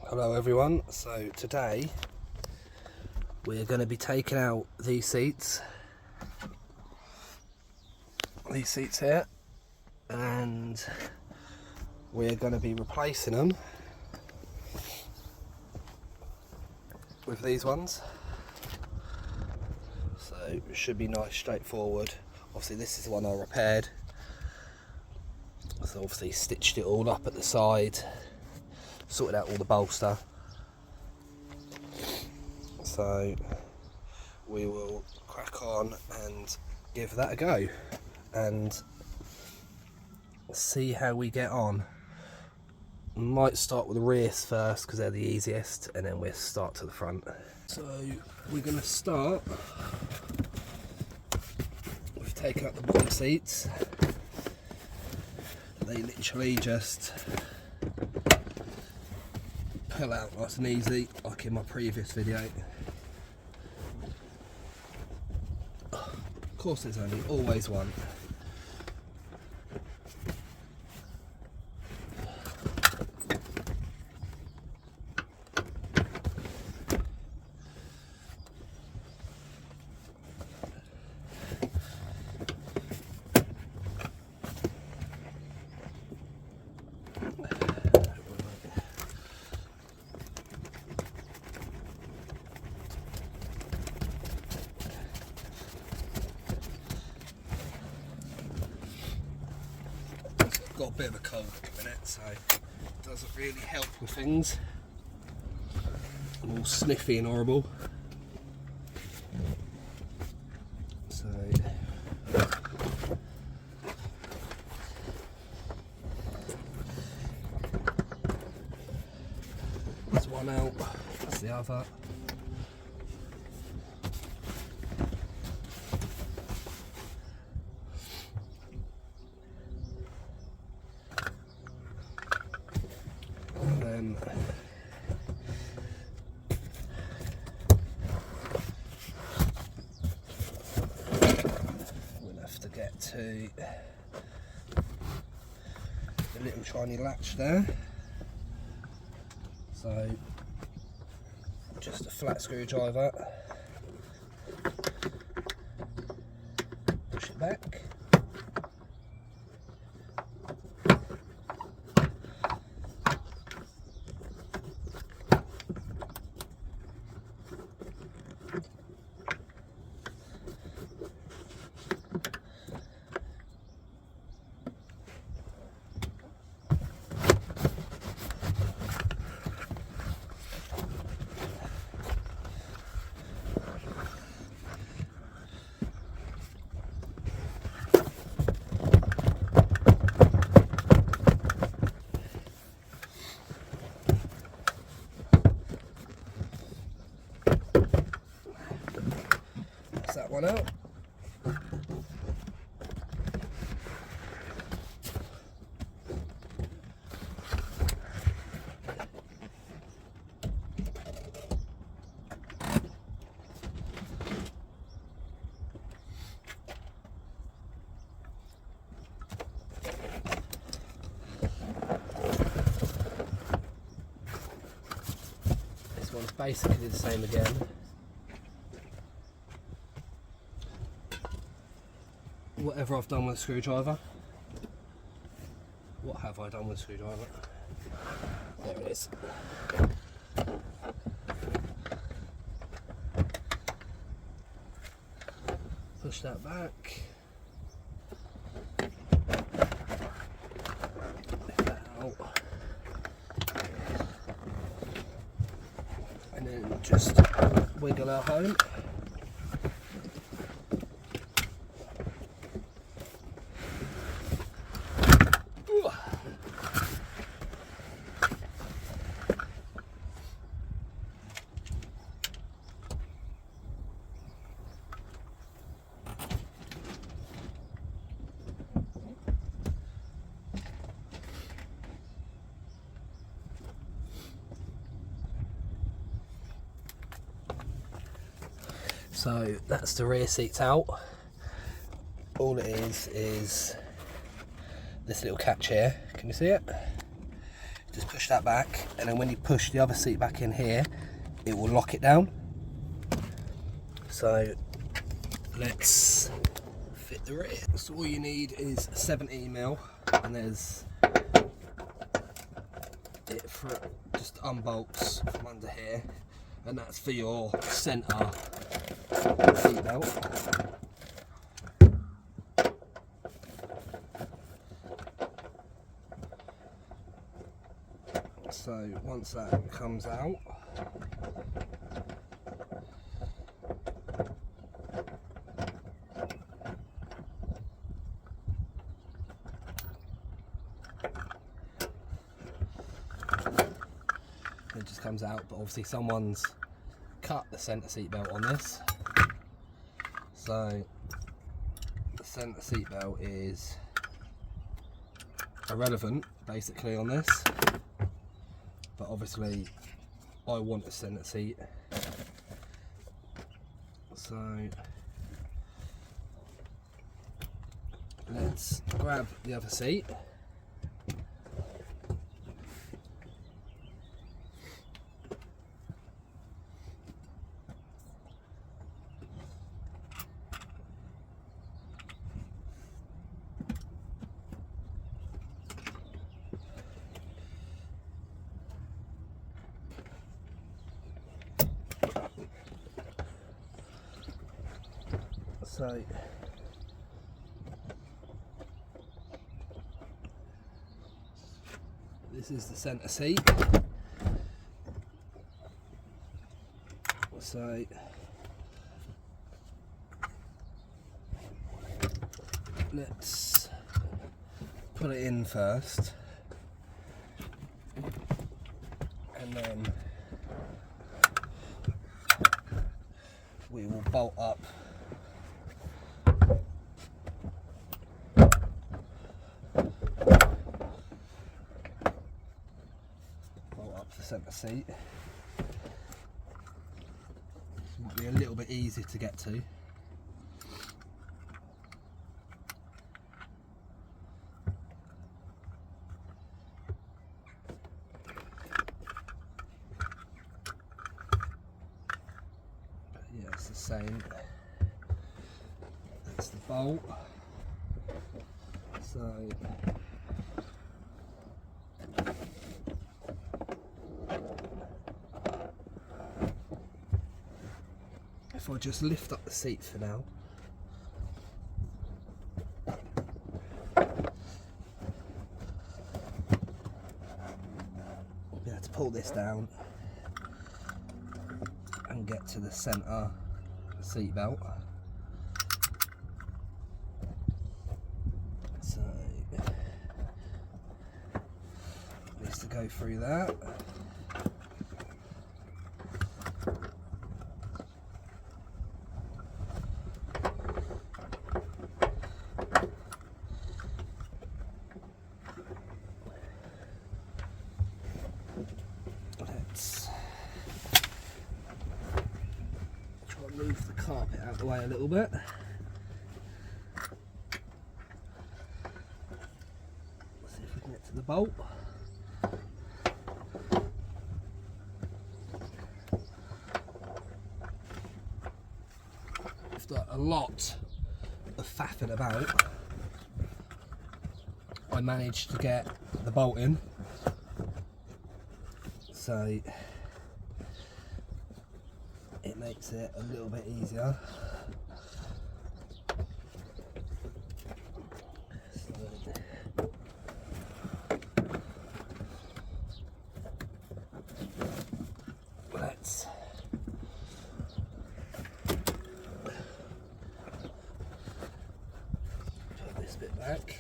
Hello everyone, so today we're going to be taking out these seats here, and we're going to be replacing them with these ones. So it should be nice, straightforward. Obviously this is the one I repaired, so obviously stitched it all up at the side, sorted out all the bolster. So we will crack on and give that a go and see how we get on. Might start with the rears first because they're the easiest, and then we'll start to the front. So we're going to start with taking out the bottom seats. They literally just pull out nice and easy, like in my previous video. Of course there's only always one. Got a bit of a cold at the minute, so it doesn't really help with things. I'm all sniffy and horrible. So there's one out, that's the other. We'll have to get to the little tiny latch there. So just a flat screwdriver, push it back. That one out. This one's basically the same again. Whatever I've done with a screwdriver. What have I done with a screwdriver? There it is. Push that back. Lift that out. And then just wiggle our home. So that's the rear seats out. All it is this little catch here. Can you see it? Just push that back, and then when you push the other seat back in here, it will lock it down. So let's fit the rear. So all you need is 70mm, and there's it for just unbolts from under here, and that's for your centre seat belt. So once that comes out, it just comes out, but obviously someone's cut the centre seat belt on this, so the centre seat belt is irrelevant basically on this, but obviously I want a centre seat, so let's grab the other seat. So this is the centre seat. So let's put it in first, and then we will bolt up the centre seat. This might be a little bit easier to get to. But yeah, it's the same. That's the bolt. So if I just lift up the seat for now, we'll be able to pull this down and get to the centre seat belt. So needs to go through that. Let's try and move the carpet out of the way a little bit. Let's see if we can get to the bolt. After a lot of faffing about, I managed to get the bolt in. So it makes it a little bit easier. Let's put this bit back.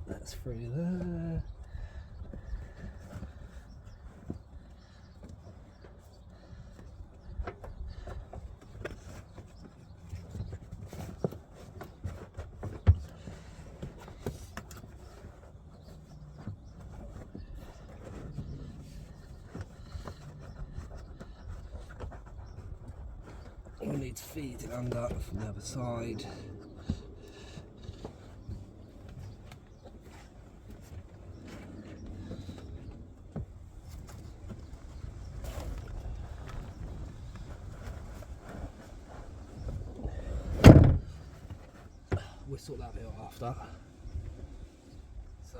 That's through there. We needs feeding under from the other side. We'll sort that bit out after. So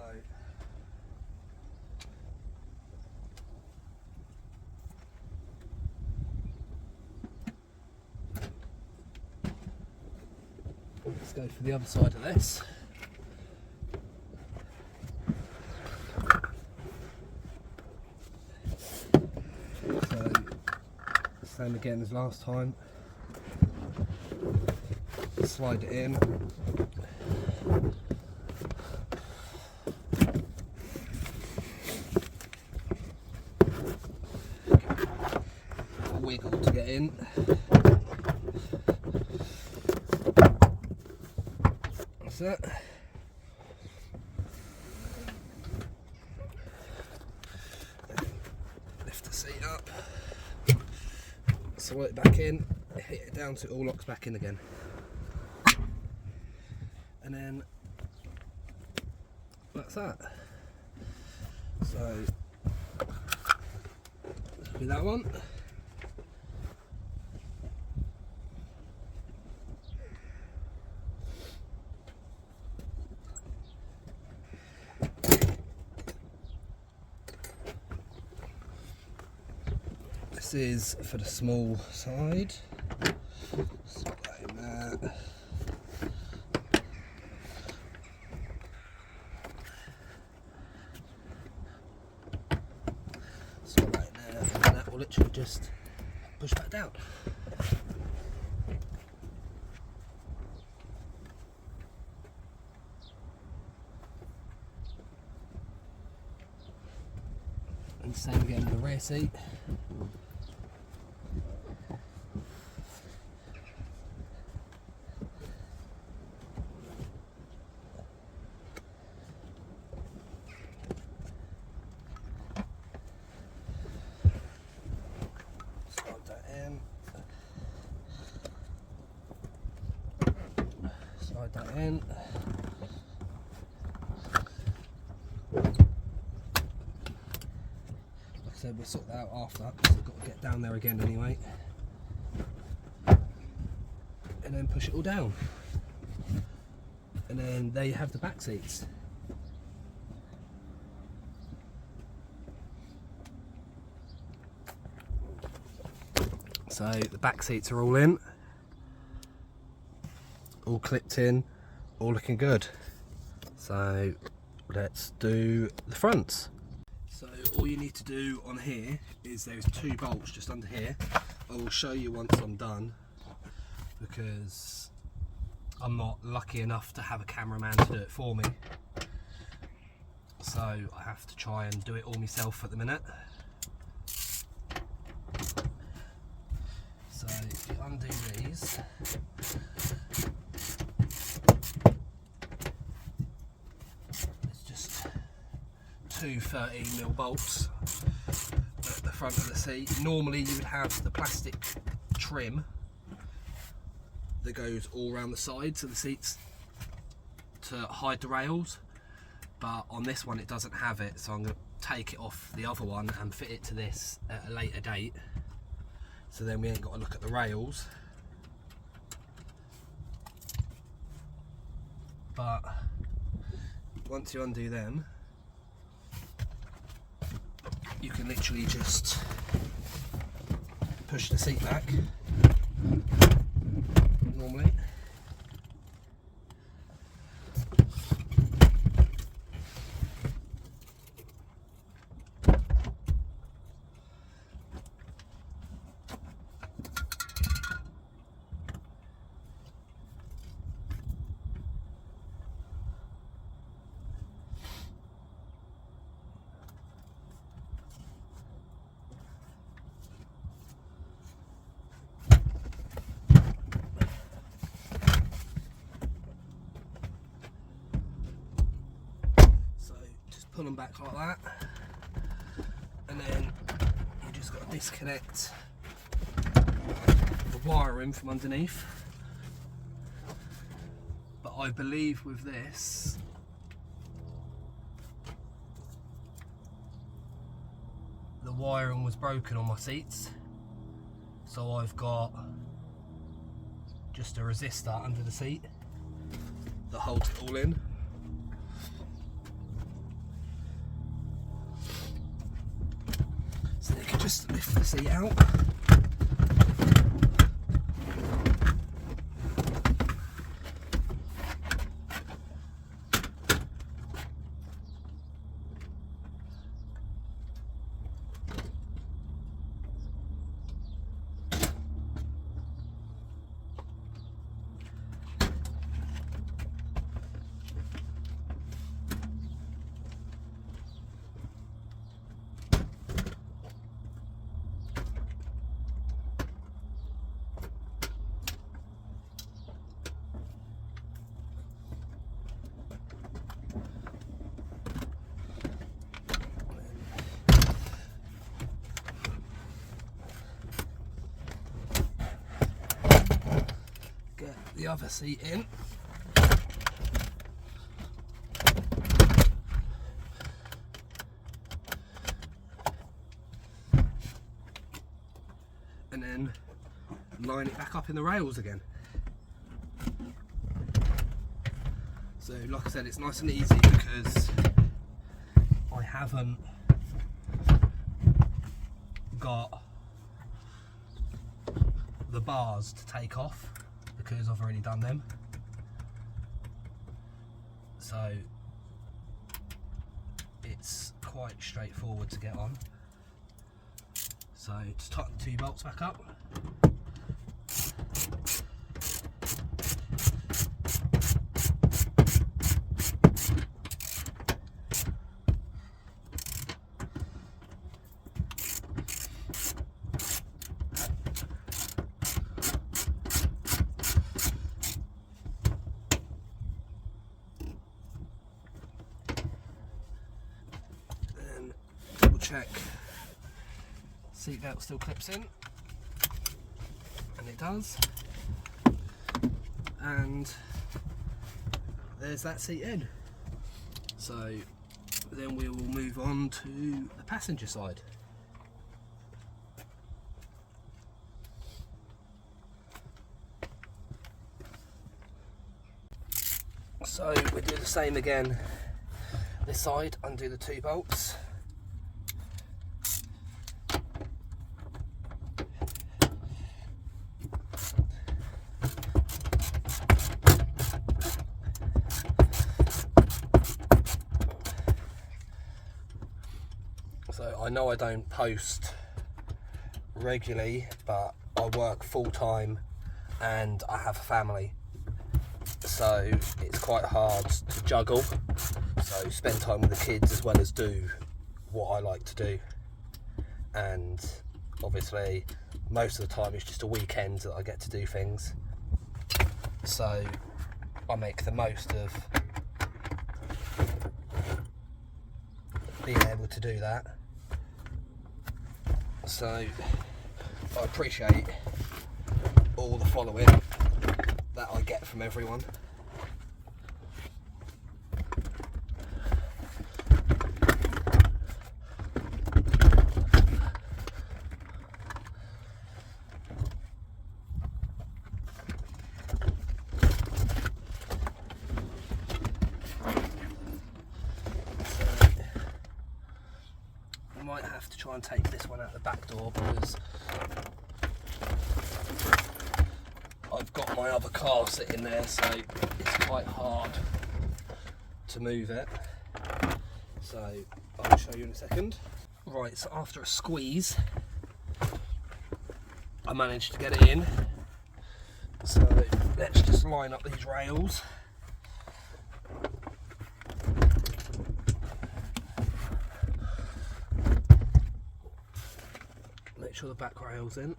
let's go for the other side of this. So same again as last time. Slide it in. Wiggle to get in. That's it. Lift the seat up. Slide it back in. Hit it down so it all locks back in again. And then that's that. So that'll be that one. This is for the small side. Slot that in there. Will literally just push back down. And same again with the rear seat. Slide that in. Like I said, we'll sort that out after, because we've got to get down there again anyway. And then push it all down. And then there you have the back seats. So the back seats are all in. All clipped in, all looking good. So let's do the fronts. So all you need to do on here is there's 2 bolts just under here. I will show you once I'm done, because I'm not lucky enough to have a cameraman to do it for me. So I have to try and do it all myself at the minute. So if you undo these, two 13mm bolts at the front of the seat. Normally you would have the plastic trim that goes all around the sides of the seats to hide the rails, but on this one it doesn't have it, so I'm going to take it off the other one and fit it to this at a later date, so then we ain't got to look at the rails. But once you undo them, you can literally just push the seat back normally. Pull them back like that, and then you just got to disconnect the wiring from underneath, but I believe with this the wiring was broken on my seats, so I've got just a resistor under the seat that holds it all in. So you can just lift the seat out. Get the other seat in. And then line it back up in the rails again. So like I said, it's nice and easy because I haven't got the bars to take off because I've already done them. So it's quite straightforward to get on. So just tighten the 2 bolts back up. Then double check seat belt still clips in, and it does, and there's that seat in. So then we will move on to the passenger side. So we do the same again this side, undo the 2 bolts. So I know I don't post regularly, but I work full time and I have a family, so it's quite hard to juggle. So spend time with the kids as well as do what I like to do, and obviously most of the time it's just a weekend that I get to do things, so I make the most of being able to do that. So I appreciate all the following that I get from everyone. Might have to try and take this one out the back door because I've got my other car sitting there, so it's quite hard to move it. So I'll show you in a second. Right, so after a squeeze I managed to get it in. So let's just line up these rails. Make sure the back rail's in.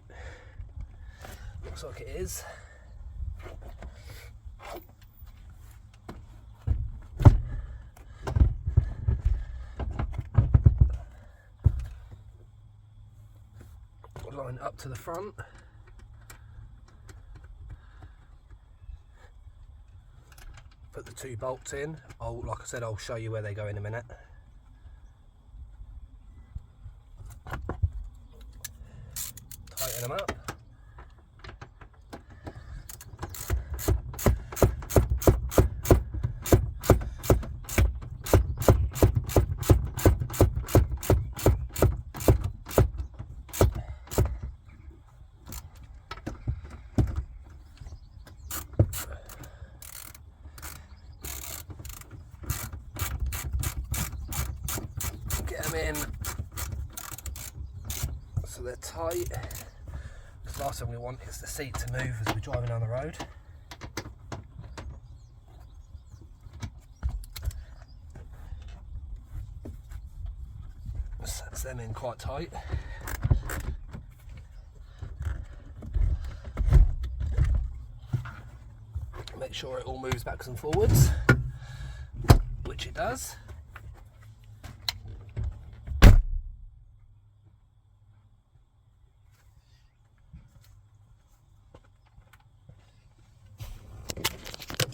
Looks like it is. Line it up to the front. put the 2 bolts in. Like I said, I'll show you where they go in a minute. Tighten them up. In so they're tight, because last thing we want is the seat to move as we're driving down the road. Sets them in quite tight. Make sure it all moves backwards and forwards, which it does.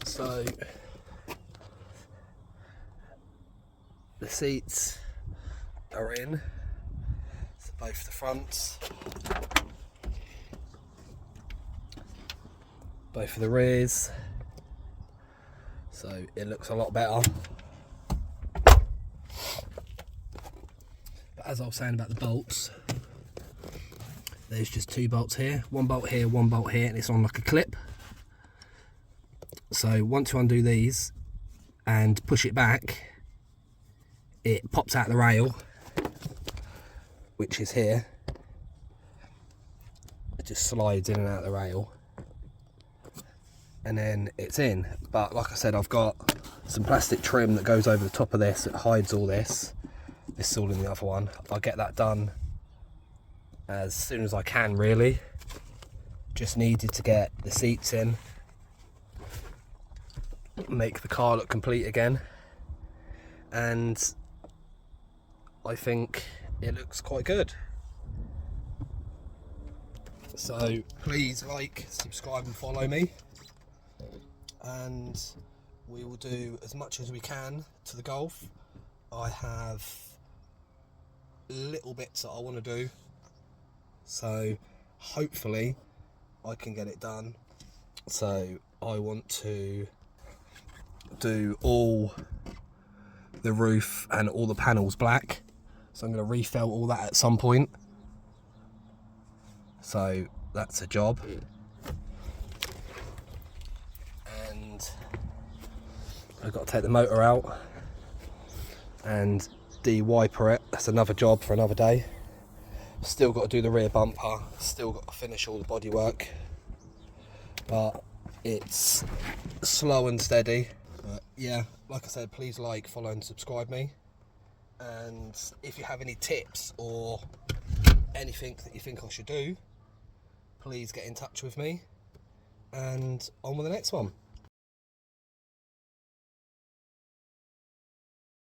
So the seats are in, so both the fronts, both of the rears, so it looks a lot better. But as I was saying about the bolts, there's just 2 bolts here, 1 bolt here, 1 bolt here, and it's on like a clip. So once you undo these and push it back, it pops out the rail, which is here. It just slides in and out of the rail, and then it's in. But like I said, I've got some plastic trim that goes over the top of this. It hides all this. This is all in the other one. I'll get that done as soon as I can, really. Just needed to get the seats in, make the car look complete again, and I think it looks quite good. So please like, subscribe and follow me, and we will do as much as we can to the Golf. I have little bits that I want to do, so hopefully I can get it done. So I want to do all the roof and all the panels black, so I'm going to refelt all that at some point. So that's a job. And I've got to take the motor out and de-wiper it. That's another job for another day. Still got to do the rear bumper, still got to finish all the bodywork, but it's slow and steady. But yeah, like I said, please like, follow and subscribe me, and if you have any tips or anything that you think I should do, please get in touch with me, and on with the next one.